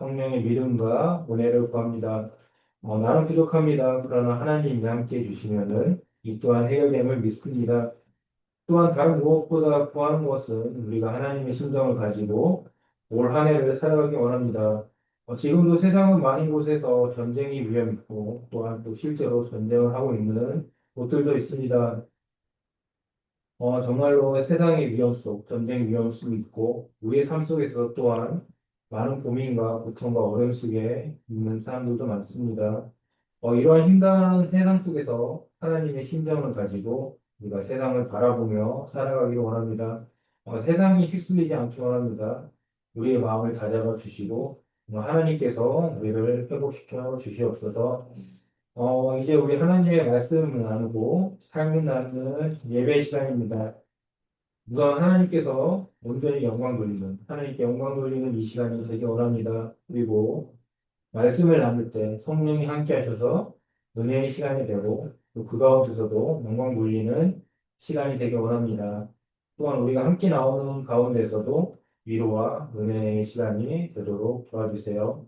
성령의 믿음과 은혜를 구합니다. 나는 부족합니다. 그러나 하나님이 함께 해주시면은 이 또한 해결됨을 믿습니다. 또한 다른 무엇보다 구하는 것은 우리가 하나님의 심정을 가지고 올 한 해를 살아가기 원합니다. 지금도 세상은 많은 곳에서 전쟁이 위험 있고 또한 또 실제로 전쟁을 하고 있는 곳들도 있습니다. 정말로 세상의 위험 속, 전쟁 위험 속에 있고, 우리의 삶 속에서 또한 많은 고민과 고통과 어려움 속에 있는 사람들도 많습니다. 이러한 힘든 세상 속에서 하나님의 심정을 가지고 우리가 세상을 바라보며 살아가기를 원합니다. 세상이 휩쓸리지 않기 원합니다. 우리의 마음을 다잡아 주시고, 하나님께서 우리를 회복시켜 주시옵소서. 이제 우리 하나님의 말씀을 나누고 삶을 나누는 예배 시간입니다. 우선 하나님께서 온전히 영광 돌리는, 하나님께 영광 돌리는 이 시간이 되기 원합니다. 그리고 말씀을 나눌 때 성령이 함께 하셔서 은혜의 시간이 되고 또 그 가운데서도 영광 돌리는 시간이 되기 원합니다. 또한 우리가 함께 나오는 가운데서도 위로와 은혜의 시간이 되도록 도와주세요.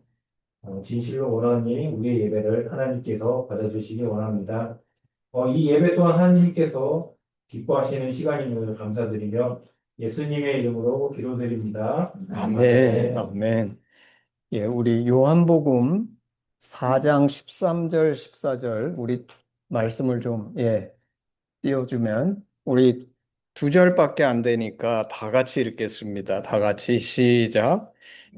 진실로 원하니 우리의 예배를 하나님께서 받아주시기 원합니다. 이 예배 또한 하나님께서 기뻐하시는 시간임을 감사드리며 예수님의 이름으로 기도드립니다. 아멘, 아멘. 예, 우리 요한복음 4장 13절, 14절, 우리 말씀을 좀, 띄워주면, 우리 두 절밖에 안 되니까 다 같이 읽겠습니다. 다 같이 시작.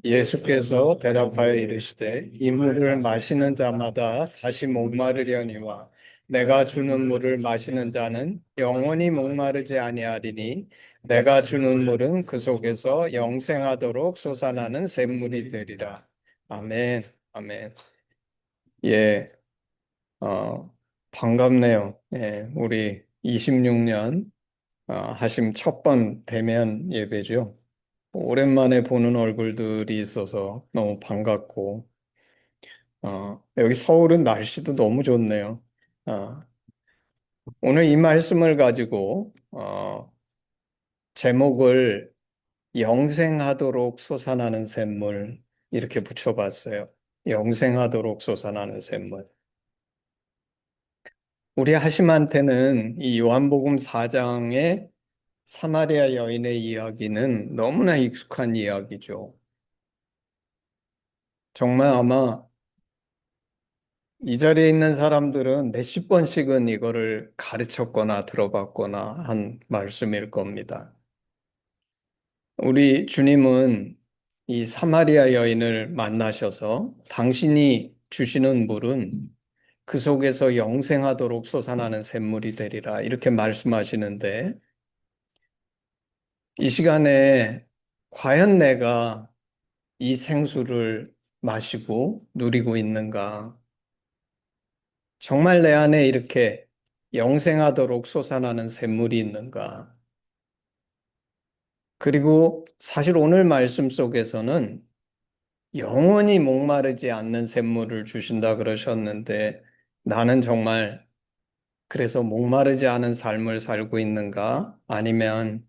예수께서 대답하여 이르시되, 이 물을 마시는 자마다 다시 목마르려니와, 내가 주는 물을 마시는 자는 영원히 목마르지 아니하리니, 내가 주는 물은 그 속에서 영생하도록 솟아나는 샘물이 되리라. 아멘, 아멘. 예, 반갑네요. 예, 우리 26년 하심 첫 번 대면 예배죠. 오랜만에 보는 얼굴들이 있어서 너무 반갑고, 여기 서울은 날씨도 너무 좋네요. 어, 오늘 이 말씀을 가지고, 제목을 영생하도록 솟아나는 샘물, 이렇게 붙여봤어요. 영생하도록 솟아나는 샘물. 우리 하심한테는 이 요한복음 4장의 사마리아 여인의 이야기는 너무나 익숙한 이야기죠. 정말 아마 이 자리에 있는 사람들은 몇십 번씩은 이거를 가르쳤거나 들어봤거나 한 말씀일 겁니다. 우리 주님은 이 사마리아 여인을 만나셔서 당신이 주시는 물은 그 속에서 영생하도록 솟아나는 샘물이 되리라 이렇게 말씀하시는데 이 시간에 과연 내가 이 생수를 마시고 누리고 있는가? 정말 내 안에 이렇게 영생하도록 솟아나는 샘물이 있는가? 그리고 사실 오늘 말씀 속에서는 영원히 목마르지 않는 샘물을 주신다 그러셨는데 나는 정말 그래서 목마르지 않은 삶을 살고 있는가? 아니면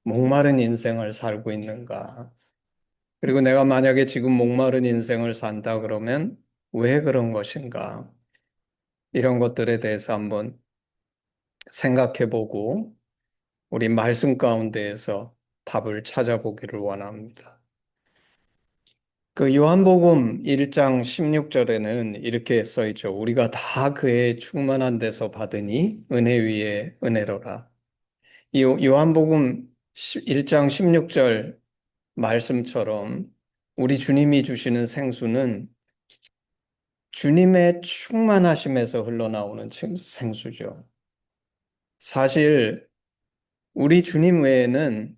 목마른 인생을 살고 있는가? 그리고 내가 만약에 지금 목마른 인생을 산다 그러면 왜 그런 것인가? 이런 것들에 대해서 한번 생각해 보고 우리 말씀 가운데에서 답을 찾아보기를 원합니다. 그 요한복음 1장 16절에는 이렇게 써 있죠. 우리가 다 그의 충만한 데서 받으니 은혜 위에 은혜로라. 이 요한복음 1장 16절 말씀처럼 우리 주님이 주시는 생수는 주님의 충만하심에서 흘러나오는 생수죠. 사실 우리 주님 외에는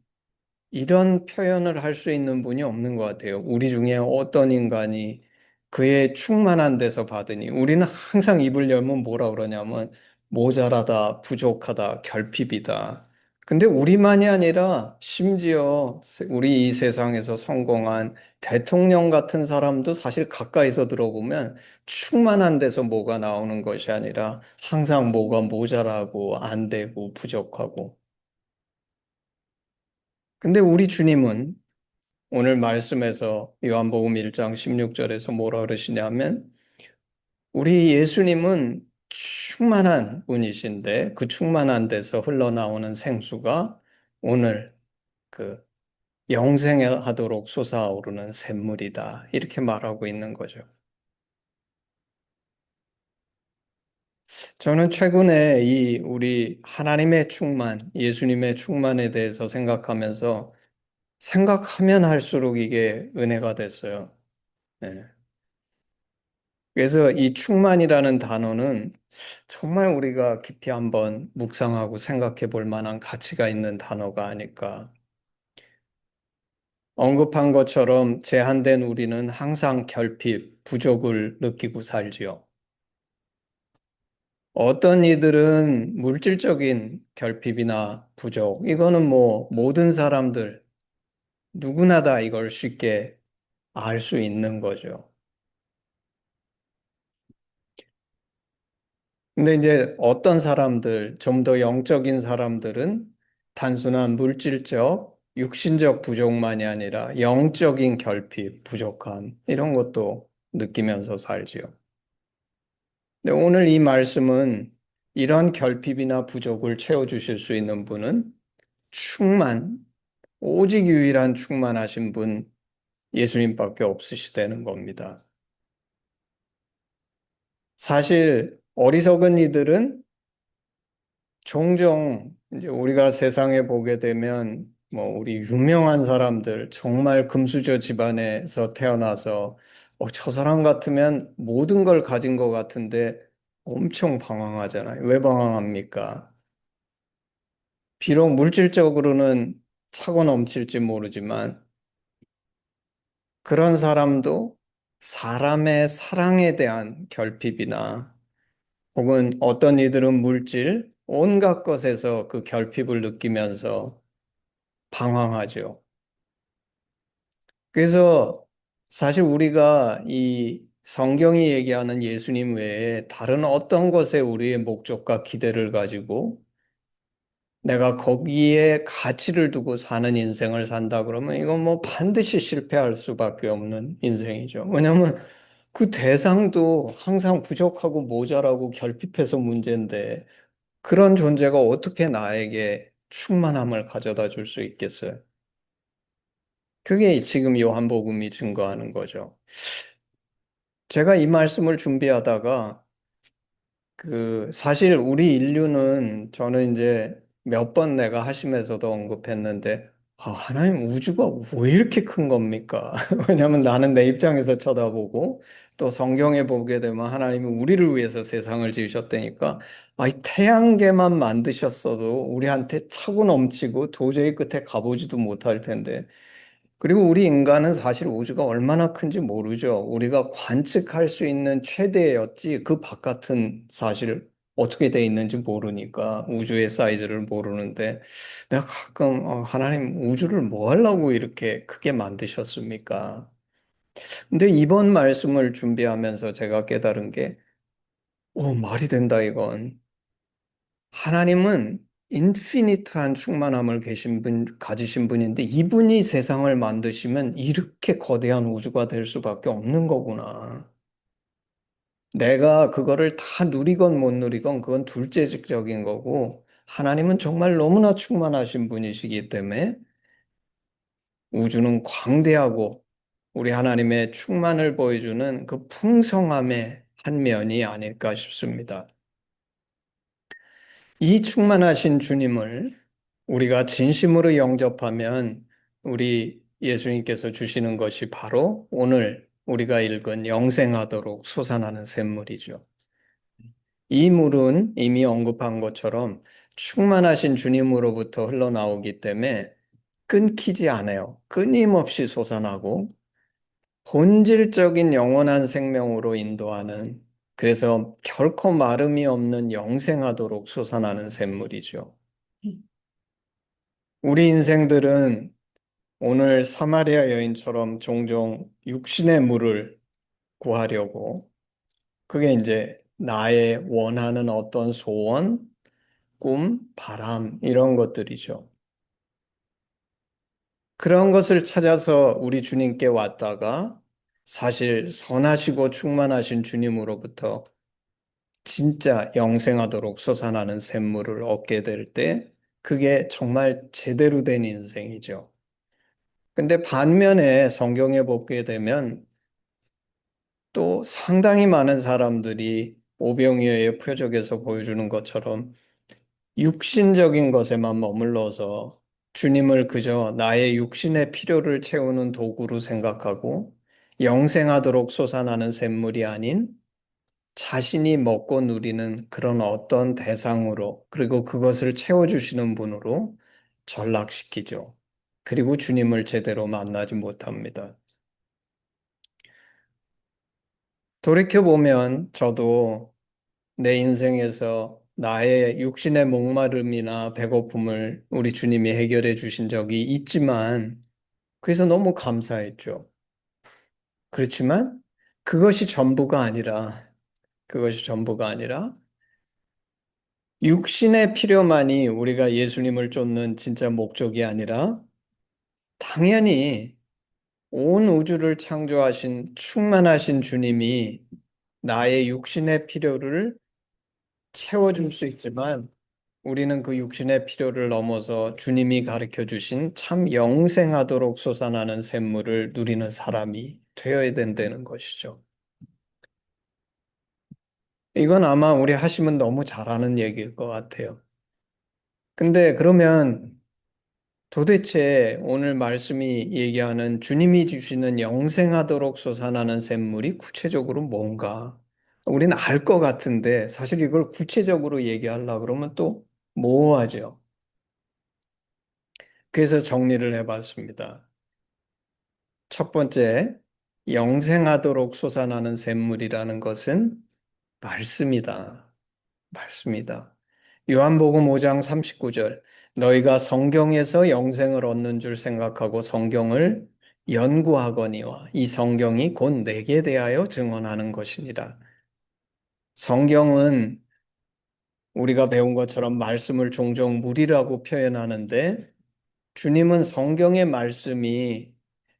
이런 표현을 할 수 있는 분이 없는 것 같아요. 우리 중에 어떤 인간이 그의 충만한 데서 받으니 우리는 항상 입을 열면 뭐라 그러냐면 모자라다, 부족하다, 결핍이다. 근데 우리만이 아니라 심지어 우리 이 세상에서 성공한 대통령 같은 사람도 사실 가까이서 들어보면 충만한 데서 뭐가 나오는 것이 아니라 항상 뭐가 모자라고 안 되고 부족하고 근데 우리 주님은 오늘 말씀에서 요한복음 1장 16절에서 뭐라 그러시냐면 우리 예수님은 충만한 분이신데 그 충만한 데서 흘러나오는 생수가 오늘 그 영생하도록 솟아오르는 샘물이다. 이렇게 말하고 있는 거죠. 저는 최근에 이 우리 하나님의 충만, 예수님의 충만에 대해서 생각하면 할수록 이게 은혜가 됐어요. 네. 그래서 이 충만이라는 단어는 정말 우리가 깊이 한번 묵상하고 생각해 볼 만한 가치가 있는 단어가 아닐까. 언급한 것처럼 제한된 우리는 항상 결핍, 부족을 느끼고 살지요. 어떤 이들은 물질적인 결핍이나 부족, 이거는 뭐 모든 사람들, 누구나 다 이걸 쉽게 알 수 있는 거죠. 근데 이제 어떤 사람들, 좀 더 영적인 사람들은 단순한 물질적, 육신적 부족만이 아니라 영적인 결핍, 부족함, 이런 것도 느끼면서 살지요. 근데 오늘 이 말씀은 이런 결핍이나 부족을 채워주실 수 있는 분은 충만, 오직 유일한 충만하신 분 예수님밖에 없으시다는 겁니다. 사실 어리석은 이들은 종종 이제 우리가 세상에 보게 되면 뭐 우리 유명한 사람들 정말 금수저 집안에서 태어나서 저 사람 같으면 모든 걸 가진 것 같은데 엄청 방황하잖아요. 왜 방황합니까? 비록 물질적으로는 차고 넘칠지 모르지만 그런 사람도 사람의 사랑에 대한 결핍이나 혹은 어떤 이들은 물질, 온갖 것에서 그 결핍을 느끼면서 방황하죠. 그래서 사실 우리가 이 성경이 얘기하는 예수님 외에 다른 어떤 것에 우리의 목적과 기대를 가지고 내가 거기에 가치를 두고 사는 인생을 산다 그러면 이건 뭐 반드시 실패할 수밖에 없는 인생이죠. 왜냐하면 그 대상도 항상 부족하고 모자라고 결핍해서 문제인데 그런 존재가 어떻게 나에게 충만함을 가져다 줄 수 있겠어요? 그게 지금 요한복음이 증거하는 거죠. 제가 이 말씀을 준비하다가 사실 우리 인류는 저는 이제 몇 번 내가 하시면서도 언급했는데 하나님 우주가 왜 이렇게 큰 겁니까? 왜냐하면 나는 내 입장에서 쳐다보고 또 성경에 보게 되면 하나님이 우리를 위해서 세상을 지으셨다니까 이 태양계만 만드셨어도 우리한테 차고 넘치고 도저히 끝에 가보지도 못할 텐데 그리고 우리 인간은 사실 우주가 얼마나 큰지 모르죠. 우리가 관측할 수 있는 최대였지 그 바깥은 사실 어떻게 돼 있는지 모르니까 우주의 사이즈를 모르는데 내가 가끔 하나님 우주를 뭐 하려고 이렇게 크게 만드셨습니까? 근데 이번 말씀을 준비하면서 제가 깨달은 게 말이 된다 이건. 하나님은 인피니트한 충만함을 가지신 분인데 이분이 세상을 만드시면 이렇게 거대한 우주가 될 수밖에 없는 거구나. 내가 그거를 다 누리건 못 누리건 그건 둘째적인 거고 하나님은 정말 너무나 충만하신 분이시기 때문에 우주는 광대하고 우리 하나님의 충만을 보여주는 그 풍성함의 한 면이 아닐까 싶습니다. 이 충만하신 주님을 우리가 진심으로 영접하면 우리 예수님께서 주시는 것이 바로 오늘 우리가 읽은 영생하도록 솟아나는 샘물이죠. 이 물은 이미 언급한 것처럼 충만하신 주님으로부터 흘러나오기 때문에 끊기지 않아요. 끊임없이 솟아나고 본질적인 영원한 생명으로 인도하는 그래서 결코 마름이 없는 영생하도록 솟아나는 샘물이죠. 우리 인생들은 오늘 사마리아 여인처럼 종종 육신의 물을 구하려고 그게 이제 나의 원하는 어떤 소원, 꿈, 바람 이런 것들이죠. 그런 것을 찾아서 우리 주님께 왔다가 사실 선하시고 충만하신 주님으로부터 진짜 영생하도록 솟아나는 샘물을 얻게 될 때 그게 정말 제대로 된 인생이죠. 근데 반면에 성경에 보게 되면 또 상당히 많은 사람들이 오병이어의 표적에서 보여주는 것처럼 육신적인 것에만 머물러서 주님을 그저 나의 육신의 필요를 채우는 도구로 생각하고 영생하도록 솟아나는 샘물이 아닌 자신이 먹고 누리는 그런 어떤 대상으로 그리고 그것을 채워주시는 분으로 전락시키죠. 그리고 주님을 제대로 만나지 못합니다. 돌이켜보면 저도 내 인생에서 나의 육신의 목마름이나 배고픔을 우리 주님이 해결해 주신 적이 있지만 그래서 너무 감사했죠. 그렇지만 그것이 전부가 아니라 그것이 전부가 아니라 육신의 필요만이 우리가 예수님을 쫓는 진짜 목적이 아니라 당연히 온 우주를 창조하신 충만하신 주님이 나의 육신의 필요를 채워줄 수 있지만 우리는 그 육신의 필요를 넘어서 주님이 가르쳐 주신 참 영생하도록 솟아나는 샘물을 누리는 사람이 되어야 된다는 것이죠. 이건 아마 우리 하시면 너무 잘하는 얘기일 것 같아요. 근데 그러면 도대체 오늘 말씀이 얘기하는 주님이 주시는 영생하도록 솟아나는 샘물이 구체적으로 뭔가? 우리는 알 것 같은데 사실 이걸 구체적으로 얘기하려고 그러면 또 모호하죠. 그래서 정리를 해봤습니다. 첫 번째, 영생하도록 솟아나는 샘물이라는 것은 말씀이다. 말씀이다. 요한복음 5장 39절. 너희가 성경에서 영생을 얻는 줄 생각하고 성경을 연구하거니와 이 성경이 곧 내게 대하여 증언하는 것이니라. 성경은 우리가 배운 것처럼 말씀을 종종 물이라고 표현하는데 주님은 성경의 말씀이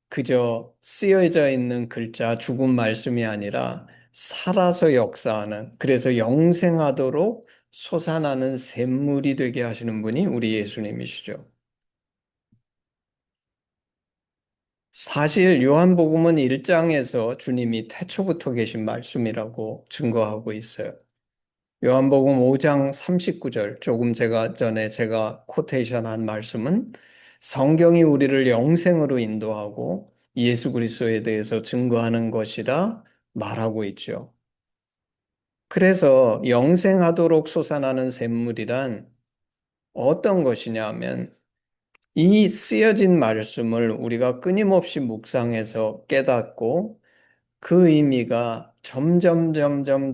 그저 쓰여져 있는 글자, 죽은 말씀이 아니라 살아서 역사하는, 그래서 영생하도록 솟아나는 샘물이 되게 하시는 분이 우리 예수님이시죠. 사실 요한복음은 1장에서 주님이 태초부터 계신 말씀이라고 증거하고 있어요. 요한복음 5장 39절, 조금 제가 코테이션한 말씀은 성경이 우리를 영생으로 인도하고 예수 그리스도에 대해서 증거하는 것이라 말하고 있죠. 그래서 영생하도록 솟아나는 샘물이란 어떤 것이냐면 이 쓰여진 말씀을 우리가 끊임없이 묵상해서 깨닫고 그 의미가 점점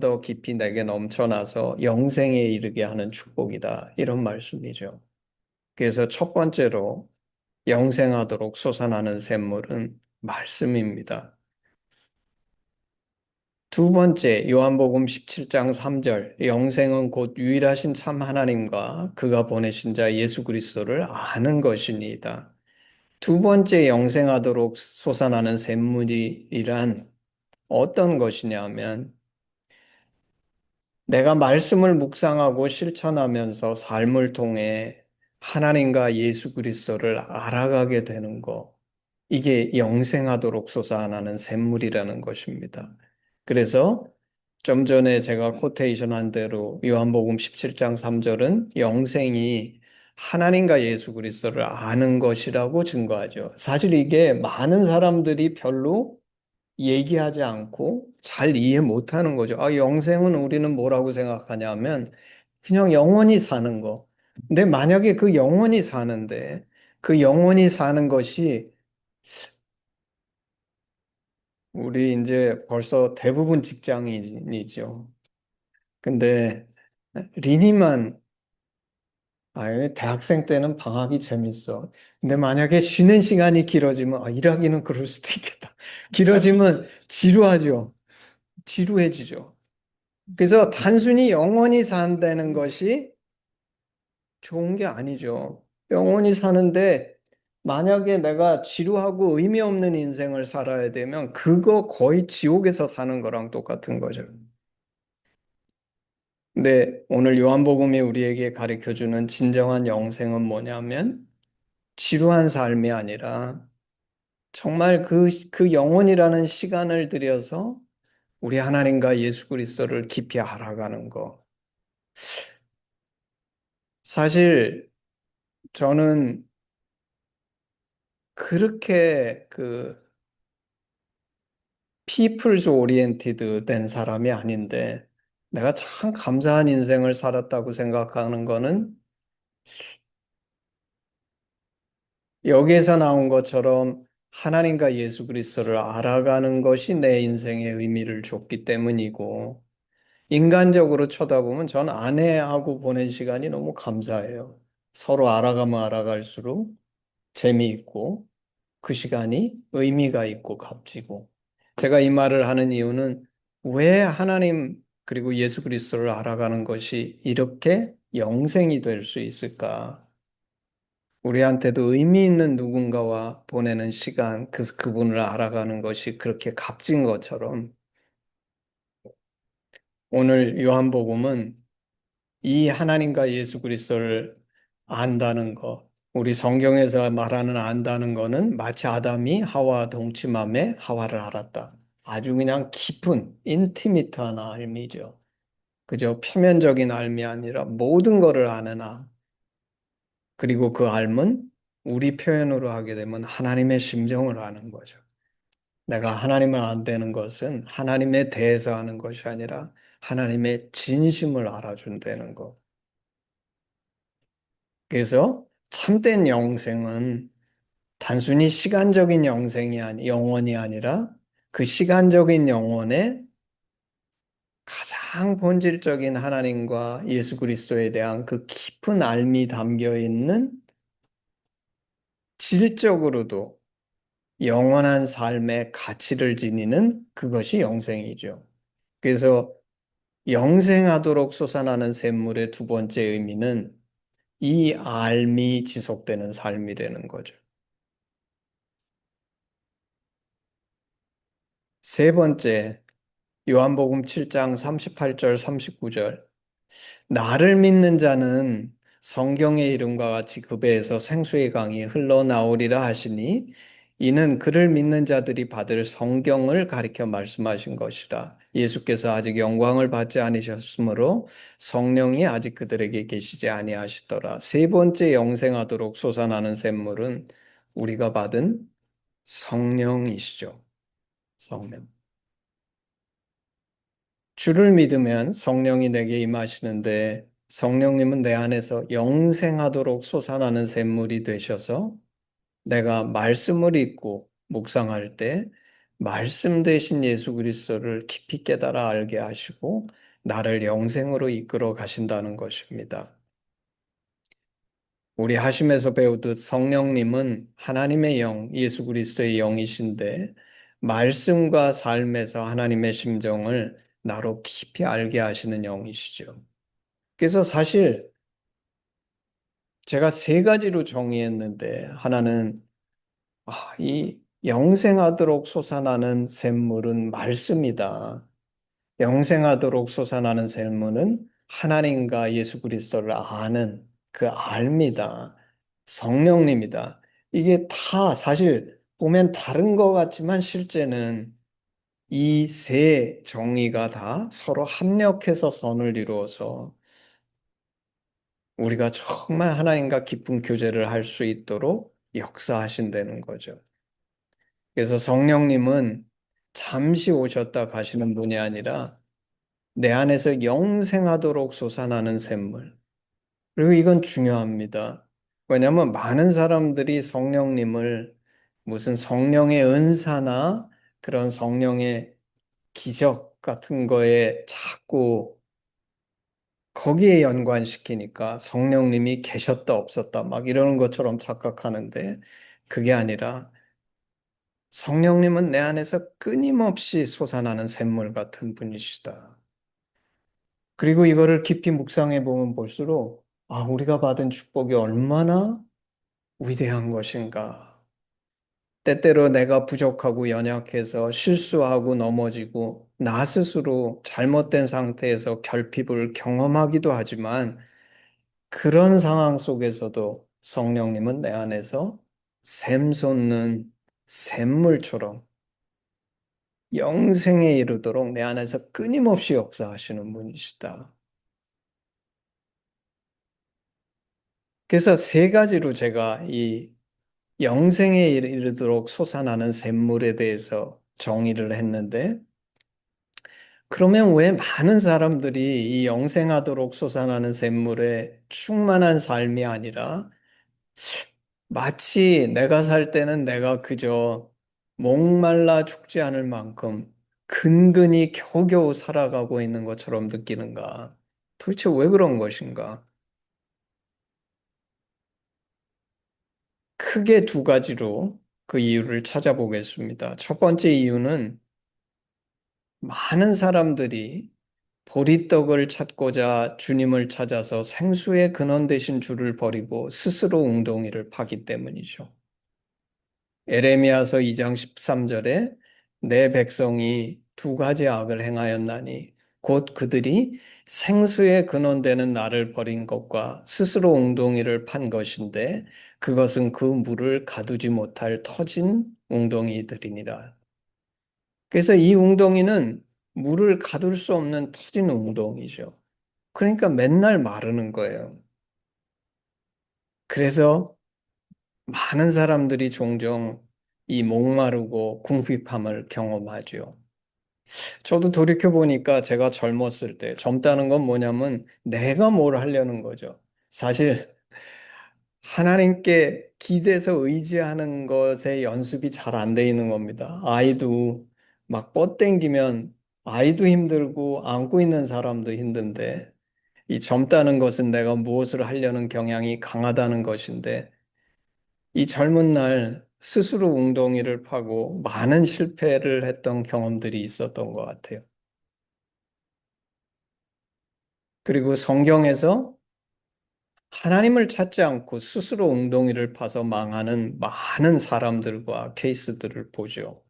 더 깊이 내게 넘쳐나서 영생에 이르게 하는 축복이다. 이런 말씀이죠. 그래서 첫 번째로 영생하도록 솟아나는 샘물은 말씀입니다. 두 번째, 요한복음 17장 3절, 영생은 곧 유일하신 참 하나님과 그가 보내신 자 예수 그리스도를 아는 것이니이다. 두 번째 영생하도록 솟아나는 샘물이란 어떤 것이냐면 내가 말씀을 묵상하고 실천하면서 삶을 통해 하나님과 예수 그리스도를 알아가게 되는 것. 이게 영생하도록 솟아나는 샘물이라는 것입니다. 그래서 좀 전에 제가 코테이션 한 대로 요한복음 17장 3절은 영생이 하나님과 예수 그리스도를 아는 것이라고 증거하죠. 사실 이게 많은 사람들이 별로 얘기하지 않고 잘 이해 못하는 거죠. 아, 영생은 우리는 뭐라고 생각하냐면 그냥 영원히 사는 거. 근데 만약에 그 영원히 사는데 그 영원히 사는 것이 우리 이제 벌써 대부분 직장인이죠. 근데 리니만 대학생 때는 방학이 재밌어. 근데 만약에 쉬는 시간이 길어지면 일하기는 그럴 수도 있겠다. 길어지면 지루하죠. 지루해지죠. 그래서 단순히 영원히 산다는 것이 좋은 게 아니죠. 영원히 사는데 만약에 내가 지루하고 의미 없는 인생을 살아야 되면 그거 거의 지옥에서 사는 거랑 똑같은 거죠. 근데 오늘 요한복음이 우리에게 가르쳐주는 진정한 영생은 뭐냐면 지루한 삶이 아니라 정말 그 영혼이라는 시간을 들여서 우리 하나님과 예수 그리스도를 깊이 알아가는 거. 사실 저는 그렇게 people's oriented 된 사람이 아닌데 내가 참 감사한 인생을 살았다고 생각하는 거는 여기에서 나온 것처럼 하나님과 예수 그리스도를 알아가는 것이 내 인생에 의미를 줬기 때문이고 인간적으로 쳐다보면 전 아내하고 보낸 시간이 너무 감사해요. 서로 알아가면 알아갈수록 재미있고 그 시간이 의미가 있고 값지고 제가 이 말을 하는 이유는 왜 하나님 그리고 예수 그리스도를 알아가는 것이 이렇게 영생이 될 수 있을까? 우리한테도 의미 있는 누군가와 보내는 시간, 그분을 알아가는 것이 그렇게 값진 것처럼 오늘 요한복음은 이 하나님과 예수 그리스도를 안다는 것, 우리 성경에서 말하는 안다는 거는 마치 아담이 하와 동침함에 하와를 알았다. 아주 그냥 깊은 인티미트한 알미죠. 그저 표면적인 알미 아니라 모든 것을 아는 알. 그리고 그 알은 우리 표현으로 하게 되면 하나님의 심정을 아는 거죠. 내가 하나님을 안다는 것은 하나님에 대해서 아는 것이 아니라 하나님의 진심을 알아준다는 것. 그래서 참된 영생은 단순히 시간적인 영원이 아니라 그 시간적인 영혼의 가장 본질적인 하나님과 예수 그리스도에 대한 그 깊은 알미 담겨 있는 질적으로도 영원한 삶의 가치를 지니는 그것이 영생이죠. 그래서 영생하도록 솟아나는 샘물의 두 번째 의미는 이 알미 지속되는 삶이라는 거죠. 세 번째, 요한복음 7장 38절, 39절. 나를 믿는 자는 성경의 이름과 같이 그 배에서 생수의 강이 흘러나오리라 하시니 이는 그를 믿는 자들이 받을 성경을 가리켜 말씀하신 것이라. 예수께서 아직 영광을 받지 않으셨으므로 성령이 아직 그들에게 계시지 아니하시더라. 세 번째 영생하도록 솟아나는 샘물은 우리가 받은 성령이시죠. 성령. 주를 믿으면 성령이 내게 임하시는데 성령님은 내 안에서 영생하도록 솟아나는 샘물이 되셔서 내가 말씀을 읽고 묵상할 때 말씀 대신 예수 그리스도를 깊이 깨달아 알게 하시고 나를 영생으로 이끌어 가신다는 것입니다. 우리 하심에서 배우듯 성령님은 하나님의 영, 예수 그리스도의 영이신데 말씀과 삶에서 하나님의 심정을 나로 깊이 알게 하시는 영이시죠. 그래서 사실 제가 세 가지로 정의했는데 하나는 이 영생하도록 솟아나는 샘물은 말씀이다. 영생하도록 솟아나는 샘물은 하나님과 예수 그리스도를 아는 그 알미다. 성령님이다. 이게 다 사실 보면 다른 것 같지만 실제는 이 세 정의가 다 서로 합력해서 선을 이루어서 우리가 정말 하나님과 깊은 교제를 할 수 있도록 역사하신다는 거죠. 그래서 성령님은 잠시 오셨다 가시는 분이 아니라 내 안에서 영생하도록 솟아나는 샘물. 그리고 이건 중요합니다. 왜냐하면 많은 사람들이 성령님을 무슨 성령의 은사나 그런 성령의 기적 같은 거에 자꾸 거기에 연관시키니까 성령님이 계셨다 없었다 막 이러는 것처럼 착각하는데 그게 아니라 성령님은 내 안에서 끊임없이 솟아나는 샘물 같은 분이시다. 그리고 이거를 깊이 묵상해 보면 볼수록 우리가 받은 축복이 얼마나 위대한 것인가? 때때로 내가 부족하고 연약해서 실수하고 넘어지고 나 스스로 잘못된 상태에서 결핍을 경험하기도 하지만 그런 상황 속에서도 성령님은 내 안에서 샘솟는 샘물처럼 영생에 이르도록 내 안에서 끊임없이 역사하시는 분이시다. 그래서 세 가지로 제가 이 영생에 이르도록 솟아나는 샘물에 대해서 정의를 했는데, 그러면 왜 많은 사람들이 이 영생하도록 솟아나는 샘물에 충만한 삶이 아니라 마치 내가 살 때는 내가 그저 목말라 죽지 않을 만큼 근근히 겨우겨우 살아가고 있는 것처럼 느끼는가? 도대체 왜 그런 것인가? 크게 두 가지로 그 이유를 찾아보겠습니다. 첫 번째 이유는 많은 사람들이 보리떡을 찾고자 주님을 찾아서 생수의 근원 되신 주를 버리고 스스로 웅덩이를 파기 때문이죠. 에레미야서 2장 13절에 내 백성이 두 가지 악을 행하였나니 곧 그들이 생수의 근원되는 나를 버린 것과 스스로 웅덩이를 판 것인데 그것은 그 물을 가두지 못할 터진 웅덩이들이니라. 그래서 이 웅덩이는 물을 가둘 수 없는 터진 웅덩이죠. 그러니까 맨날 마르는 거예요. 그래서 많은 사람들이 종종 이 목마르고 궁핍함을 경험하죠. 저도 돌이켜보니까 제가 젊었을 때, 젊다는 건 뭐냐면 내가 뭘 하려는 거죠. 사실 하나님께 기대서 의지하는 것에 연습이 잘 안 돼 있는 겁니다. 아이도 막 뻗땡기면 아이도 힘들고 안고 있는 사람도 힘든데 이 젊다는 것은 내가 무엇을 하려는 경향이 강하다는 것인데 이 젊은 날 스스로 웅덩이를 파고 많은 실패를 했던 경험들이 있었던 것 같아요. 그리고 성경에서 하나님을 찾지 않고 스스로 웅덩이를 파서 망하는 많은 사람들과 케이스들을 보죠.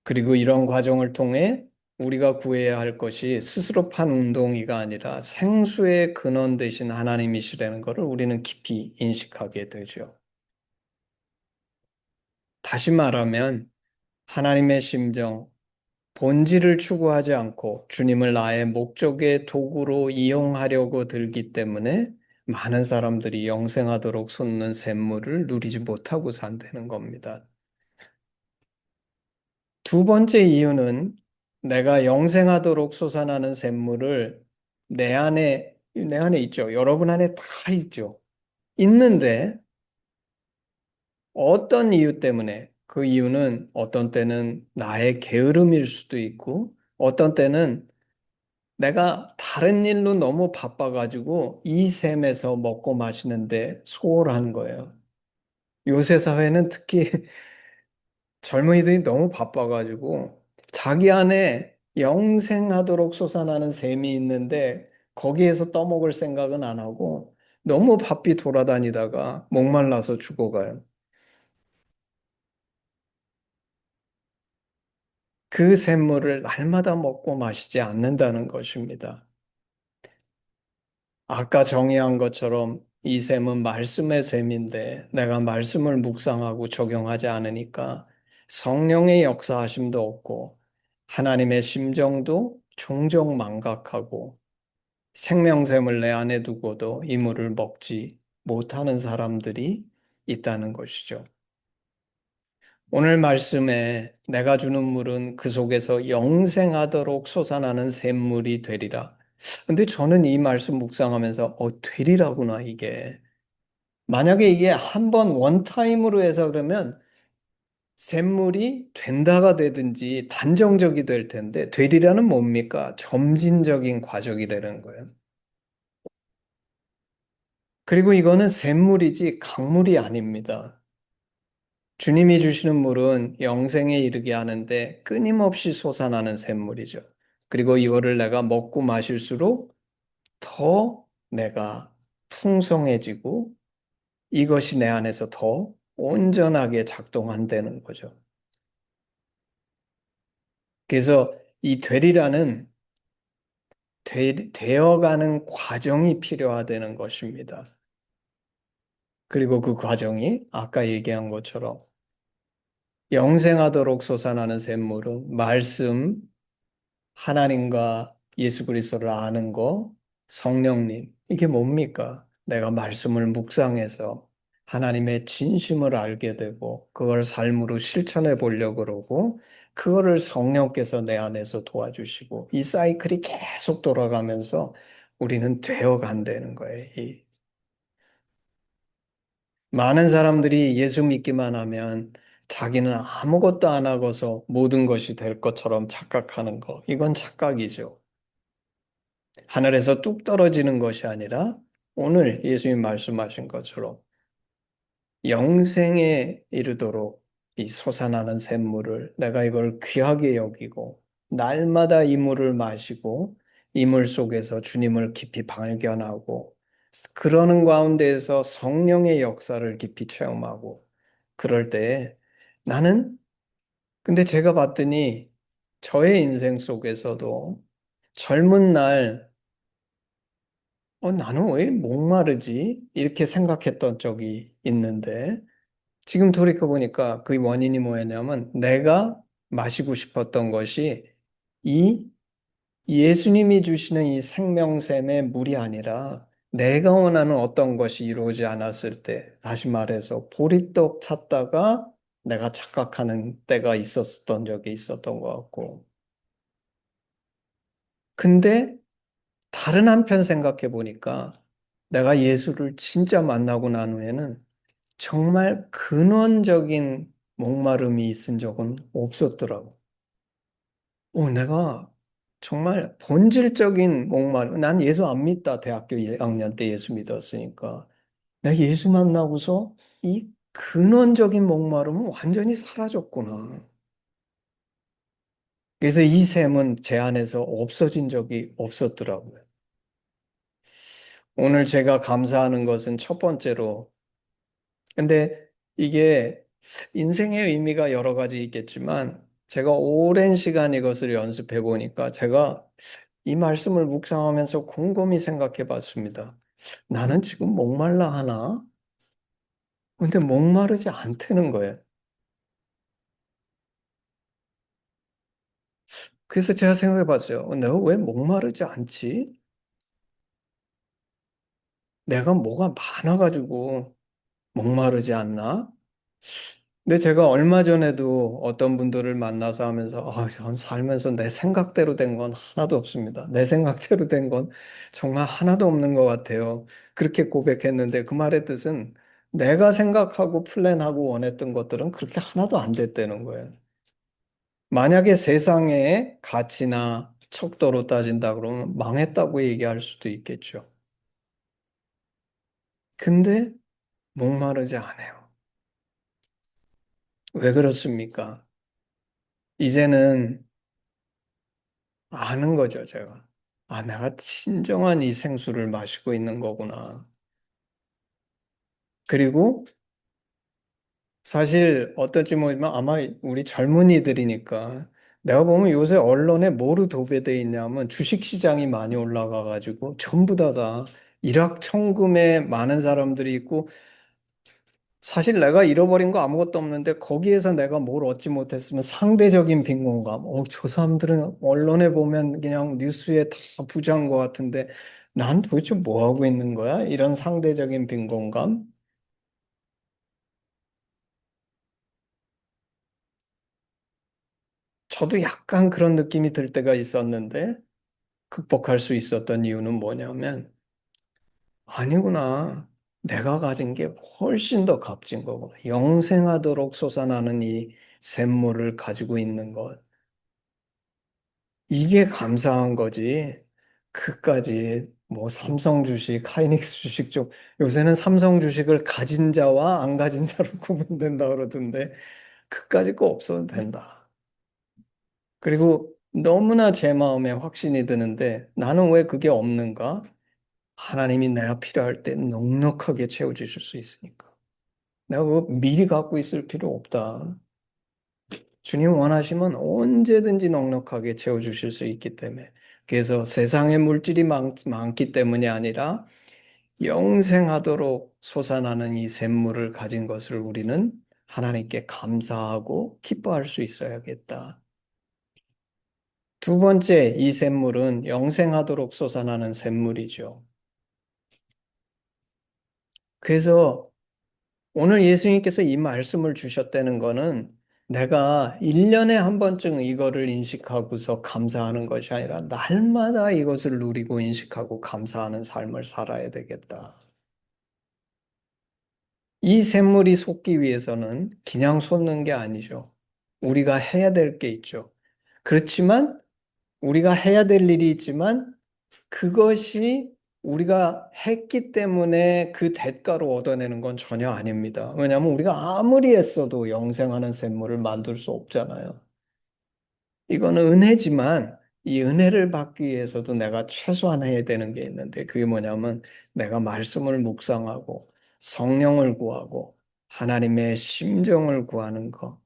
그리고 이런 과정을 통해 우리가 구해야 할 것이 스스로 판 웅덩이가 아니라 생수의 근원 되신 하나님이시라는 것을 우리는 깊이 인식하게 되죠. 다시 말하면 하나님의 심정, 본질을 추구하지 않고 주님을 나의 목적의 도구로 이용하려고 들기 때문에 많은 사람들이 영생하도록 솟는 샘물을 누리지 못하고 산다는 겁니다. 두 번째 이유는 내가 영생하도록 솟아나는 샘물을 내 안에 있죠. 여러분 안에 다 있죠. 있는데 어떤 이유 때문에 그 이유는 어떤 때는 나의 게으름일 수도 있고 어떤 때는 내가 다른 일로 너무 바빠가지고 이 셈에서 먹고 마시는데 소홀한 거예요. 요새 사회는 특히 젊은이들이 너무 바빠가지고 자기 안에 영생하도록 솟아나는 셈이 있는데 거기에서 떠먹을 생각은 안 하고 너무 바삐 돌아다니다가 목말라서 죽어가요. 그 샘물을 날마다 먹고 마시지 않는다는 것입니다. 아까 정의한 것처럼 이 셈은 말씀의 셈인데 내가 말씀을 묵상하고 적용하지 않으니까 성령의 역사하심도 없고 하나님의 심정도 종종 망각하고 생명샘을 내 안에 두고도 이 물을 먹지 못하는 사람들이 있다는 것이죠. 오늘 말씀에 내가 주는 물은 그 속에서 영생하도록 솟아나는 샘물이 되리라. 근데 저는 이 말씀 묵상하면서 되리라구나 이게. 만약에 이게 한 번 원타임으로 해서 그러면 샘물이 된다가 되든지 단정적이 될 텐데 되리라는 뭡니까? 점진적인 과정이라는 거예요. 그리고 이거는 샘물이지 강물이 아닙니다. 주님이 주시는 물은 영생에 이르게 하는데 끊임없이 솟아나는 샘물이죠. 그리고 이거를 내가 먹고 마실수록 더 내가 풍성해지고 이것이 내 안에서 더 온전하게 작동한다는 거죠. 그래서 이 되어가는 과정이 필요하다는 것입니다. 그리고 그 과정이 아까 얘기한 것처럼 영생하도록 솟아나는 샘물은 말씀, 하나님과 예수 그리스도를 아는 거, 성령님, 이게 뭡니까? 내가 말씀을 묵상해서 하나님의 진심을 알게 되고 그걸 삶으로 실천해 보려고 그러고 그거를 성령께서 내 안에서 도와주시고 이 사이클이 계속 돌아가면서 우리는 되어 간다는 거예요. 이 많은 사람들이 예수 믿기만 하면 자기는 아무것도 안 하고서 모든 것이 될 것처럼 착각하는 거. 이건 착각이죠. 하늘에서 뚝 떨어지는 것이 아니라 오늘 예수님 말씀하신 것처럼 영생에 이르도록 이 솟아나는 샘물을 내가 이걸 귀하게 여기고 날마다 이 물을 마시고 이 물 속에서 주님을 깊이 발견하고 그러는 가운데에서 성령의 역사를 깊이 체험하고 그럴 때 나는 근데 제가 봤더니 저의 인생 속에서도 젊은 날 나는 왜 목마르지? 이렇게 생각했던 적이 있는데, 지금 돌이켜보니까 그 원인이 뭐였냐면, 내가 마시고 싶었던 것이 이 예수님이 주시는 이 생명샘의 물이 아니라, 내가 원하는 어떤 것이 이루어지지 않았을 때, 다시 말해서 보리떡 찾다가 내가 착각하는 때가 있었던 적이 있었던 것 같고. 근데 다른 한편 생각해 보니까 내가 예수를 진짜 만나고 난 후에는 정말 근원적인 목마름이 있은 적은 없었더라고. 내가 정말 본질적인 목마름, 난 예수 안 믿다. 대학교 1학년 때 예수 믿었으니까. 내가 예수 만나고서 이 근원적인 목마름은 완전히 사라졌구나. 그래서 이 샘은 제 안에서 없어진 적이 없었더라고요. 오늘 제가 감사하는 것은 첫 번째로 근데 이게 인생의 의미가 여러 가지 있겠지만 제가 오랜 시간 이것을 연습해 보니까 제가 이 말씀을 묵상하면서 곰곰이 생각해 봤습니다. 나는 지금 목말라 하나? 근데 목마르지 않다는 거예요. 그래서 제가 생각해 봤어요. 내가 왜 목마르지 않지? 내가 뭐가 많아가지고 목마르지 않나? 근데 제가 얼마 전에도 어떤 분들을 만나서 하면서 전 살면서 내 생각대로 된 건 하나도 없습니다. 내 생각대로 된 건 정말 하나도 없는 것 같아요. 그렇게 고백했는데 그 말의 뜻은 내가 생각하고 플랜하고 원했던 것들은 그렇게 하나도 안 됐다는 거예요. 만약에 세상의 가치나 척도로 따진다 그러면 망했다고 얘기할 수도 있겠죠. 근데 목마르지 않아요. 왜 그렇습니까? 이제는 아는 거죠, 제가. 내가 진정한 이 생수를 마시고 있는 거구나. 그리고 사실 어떨지 모르지만 아마 우리 젊은이들이니까 내가 보면 요새 언론에 뭐로 도배돼 있냐면 주식시장이 많이 올라가가지고 전부 다 일확천금에 많은 사람들이 있고 사실 내가 잃어버린 거 아무것도 없는데 거기에서 내가 뭘 얻지 못했으면 상대적인 빈곤감. 저 사람들은 언론에 보면 그냥 뉴스에 다 부자인 것 같은데 난 도대체 뭐 하고 있는 거야? 이런 상대적인 빈곤감. 저도 약간 그런 느낌이 들 때가 있었는데 극복할 수 있었던 이유는 뭐냐면 아니구나. 내가 가진 게 훨씬 더 값진 거구나. 영생하도록 솟아나는 이 샘물을 가지고 있는 것. 이게 감사한 거지. 그까지 뭐 삼성 주식, 하이닉스 주식 쪽 요새는 삼성 주식을 가진 자와 안 가진 자로 구분된다 그러던데 그까지 거 없어도 된다. 그리고 너무나 제 마음에 확신이 드는데 나는 왜 그게 없는가? 하나님이 내가 필요할 때 넉넉하게 채워주실 수 있으니까. 내가 그거 미리 갖고 있을 필요 없다. 주님 원하시면 언제든지 넉넉하게 채워주실 수 있기 때문에. 그래서 세상에 물질이 많기 때문이 아니라 영생하도록 솟아나는 이 샘물을 가진 것을 우리는 하나님께 감사하고 기뻐할 수 있어야겠다. 두 번째, 이 샘물은 영생하도록 솟아나는 샘물이죠. 그래서 오늘 예수님께서 이 말씀을 주셨다는 거는 내가 1년에 한 번쯤 이거를 인식하고서 감사하는 것이 아니라 날마다 이것을 누리고 인식하고 감사하는 삶을 살아야 되겠다. 이 샘물이 솟기 위해서는 그냥 솟는 게 아니죠. 우리가 해야 될 게 있죠. 그렇지만 우리가 해야 될 일이 있지만 그것이 우리가 했기 때문에 그 대가로 얻어내는 건 전혀 아닙니다. 왜냐하면 우리가 아무리 했어도 영생하는 샘물을 만들 수 없잖아요. 이거는 은혜지만 이 은혜를 받기 위해서도 내가 최소한 해야 되는 게 있는데 그게 뭐냐면 내가 말씀을 묵상하고 성령을 구하고 하나님의 심정을 구하는 것.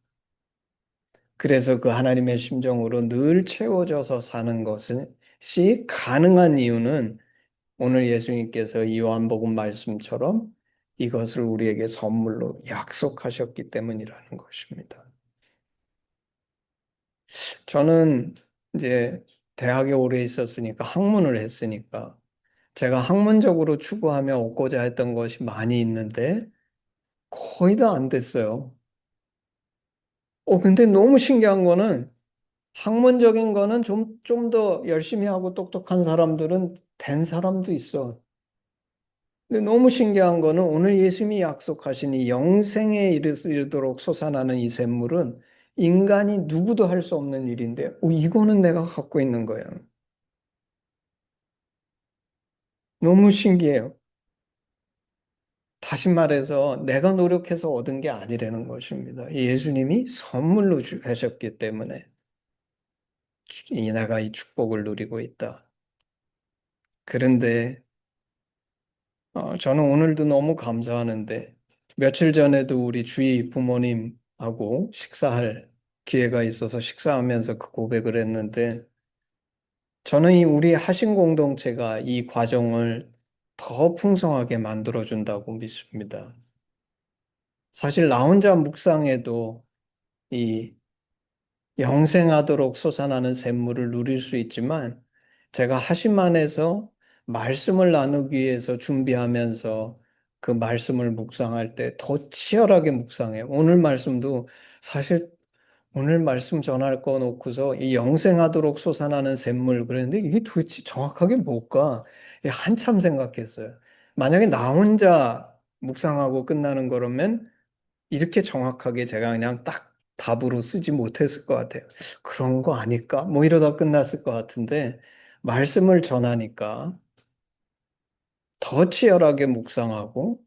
그래서 그 하나님의 심정으로 늘 채워져서 사는 것이 가능한 이유는 오늘 예수님께서 이 요한복음 말씀처럼 이것을 우리에게 선물로 약속하셨기 때문이라는 것입니다. 저는 이제 대학에 오래 있었으니까 학문을 했으니까 제가 학문적으로 추구하며 얻고자 했던 것이 많이 있는데 거의 다 안 됐어요. 근데 너무 신기한 거는 학문적인 거는 좀 더 열심히 하고 똑똑한 사람들은 된 사람도 있어. 근데 너무 신기한 거는 오늘 예수님이 약속하신 이 영생에 이르도록 솟아나는 이 샘물은 인간이 누구도 할 수 없는 일인데, 이거는 내가 갖고 있는 거야. 너무 신기해요. 다시 말해서 내가 노력해서 얻은 게 아니라는 것입니다. 예수님이 선물로 하셨기 때문에 내가 이 축복을 누리고 있다. 그런데 저는 오늘도 너무 감사하는데 며칠 전에도 우리 주위 부모님하고 식사할 기회가 있어서 식사하면서 그 고백을 했는데 저는 이 우리 하신 공동체가 이 과정을 더 풍성하게 만들어준다고 믿습니다. 사실 나 혼자 묵상해도 이 영생하도록 솟아나는 샘물을 누릴 수 있지만 제가 하심만에서 말씀을 나누기 위해서 준비하면서 그 말씀을 묵상할 때 더 치열하게 묵상해요. 오늘 말씀도 사실 오늘 말씀 전할 거 놓고서 이 영생하도록 솟아나는 샘물 그랬는데 이게 도대체 정확하게 뭘까? 한참 생각했어요. 만약에 나 혼자 묵상하고 끝나는 거라면 이렇게 정확하게 제가 그냥 딱 답으로 쓰지 못했을 것 같아요. 그런 거 아닐까? 뭐 이러다 끝났을 것 같은데, 말씀을 전하니까 더 치열하게 묵상하고,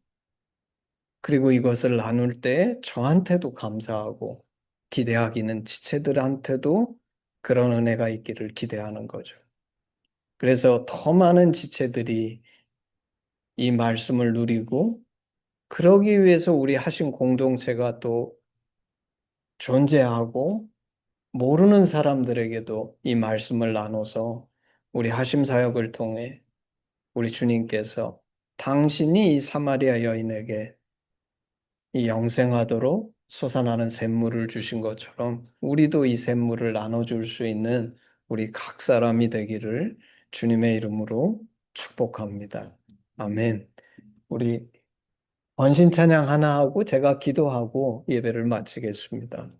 그리고 이것을 나눌 때 저한테도 감사하고, 기대하기는 지체들한테도 그런 은혜가 있기를 기대하는 거죠. 그래서 더 많은 지체들이 이 말씀을 누리고, 그러기 위해서 우리 하신 공동체가 또 존재하고, 모르는 사람들에게도 이 말씀을 나눠서 우리 하심 사역을 통해 우리 주님께서 당신이 이 사마리아 여인에게 이 영생하도록 솟아나는 샘물을 주신 것처럼 우리도 이 샘물을 나눠줄 수 있는 우리 각 사람이 되기를 주님의 이름으로 축복합니다. 아멘. 우리 헌신 찬양 하나 하고 제가 기도하고 예배를 마치겠습니다.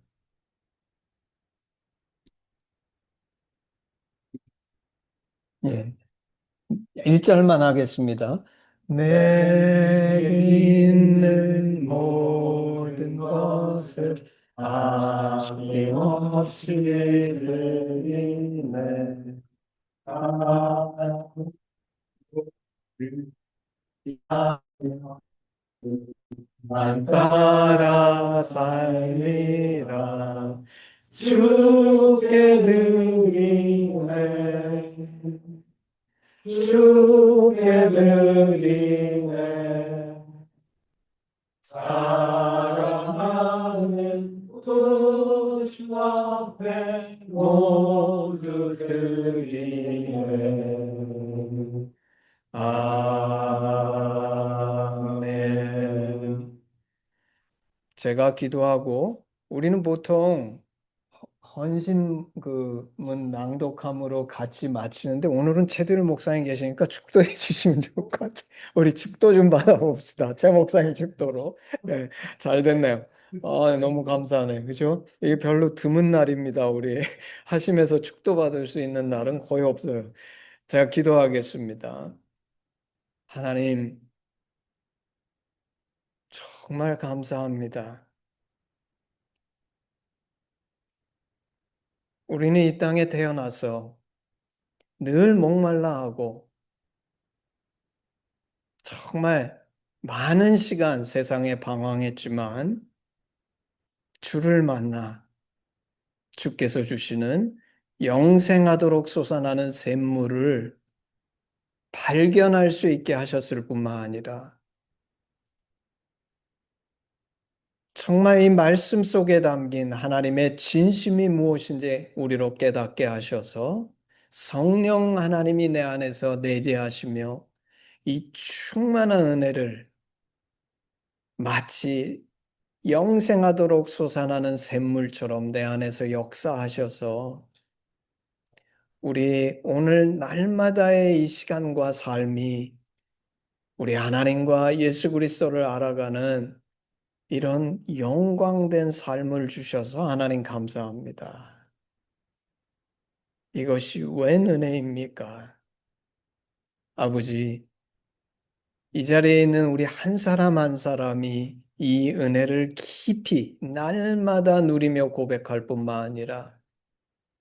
예. 1절만 하겠습니다. 내 있는 모든 것을 아낌없이 드리네. 난 따라 살리라. 주께 드리네. 주께 드리네. 사랑하는 구주 앞에 모두 드리네. 아멘. 제가 기도하고 우리는 보통 헌신 그문 낭독함으로 같이 마치는데 오늘은 최대일 목사님 계시니까 축도해 주시면 좋을 것 같아요. 우리 축도 좀 받아봅시다. 최 목사님 축도로. 네, 잘 됐네요. 너무 감사하네. 그죠? 이게 별로 드문 날입니다. 우리 하심에서 축도 받을 수 있는 날은 거의 없어요. 제가 기도하겠습니다. 하나님, 정말 감사합니다. 우리는 이 땅에 태어나서 늘 목말라 하고 정말 많은 시간 세상에 방황했지만 주를 만나 주께서 주시는 영생하도록 솟아나는 샘물을 발견할 수 있게 하셨을 뿐만 아니라 정말 이 말씀 속에 담긴 하나님의 진심이 무엇인지 우리로 깨닫게 하셔서 성령 하나님이 내 안에서 내재하시며 이 충만한 은혜를 마치 영생하도록 솟아나는 샘물처럼 내 안에서 역사하셔서 우리 오늘 날마다의 이 시간과 삶이 우리 하나님과 예수 그리스도를 알아가는 이런 영광된 삶을 주셔서 하나님 감사합니다. 이것이 웬 은혜입니까? 아버지, 이 자리에 있는 우리 한 사람 한 사람이 이 은혜를 깊이 날마다 누리며 고백할 뿐만 아니라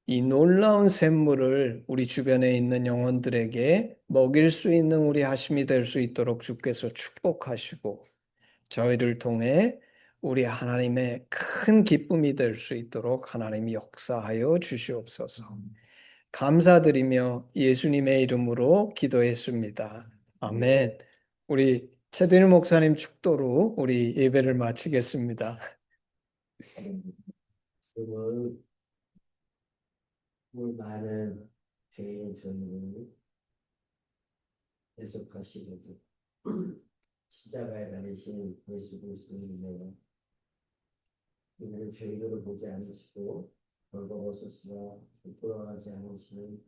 이 놀라운 샘물을 우리 주변에 있는 영혼들에게 먹일 수 있는 우리 하심이 될 수 있도록 주께서 축복하시고 저희를 통해 우리 하나님의 큰 기쁨이 될 수 있도록 하나님이 역사하여 주시옵소서. 감사드리며 예수님의 이름으로 기도했습니다. 아멘. 우리 최대일 목사님 축도로 우리 예배를 마치겠습니다. 오늘 많은 죄인 전을 계속하시고 십자가에 달리신 예수 그리스도님의 이들을 죄인으로 보지 않으시고 벌거벗으시와 부끄러워하지 않으시는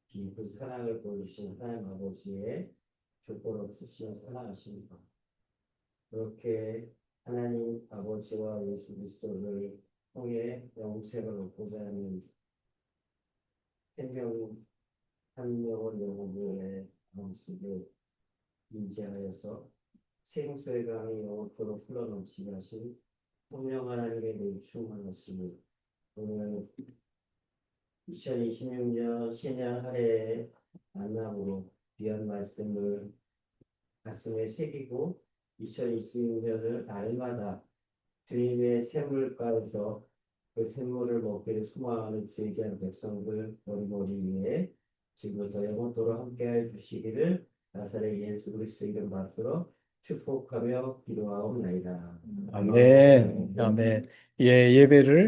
깊은 사랑을 보여주신 하나님 아버지의 조건 없으신 사랑하십니다. 그렇게 하나님 아버지와 예수 그리스도를 통해 영생을 얻고자 하는 생명 한 명을 영혼의 마음속에 임재하여서 생수의 강이 영원토록 흘러넘치게 하신 성령 하나님의 늘 충만하시니 오늘 2026년 신년 한 해의 만남으로 귀한 말씀을 가슴에 새기고 2026년을 날마다 주님의 샘물가에서 그 샘물을 먹기를 소망하는 주의 귀한 백성들 머리머리 위에 지금부터 영원토록 함께해 주시기를 나사렛 예수 그리스도 이름 받들어 축복하며 기도하옵나이다. 아멘. 아멘. 예, 예배를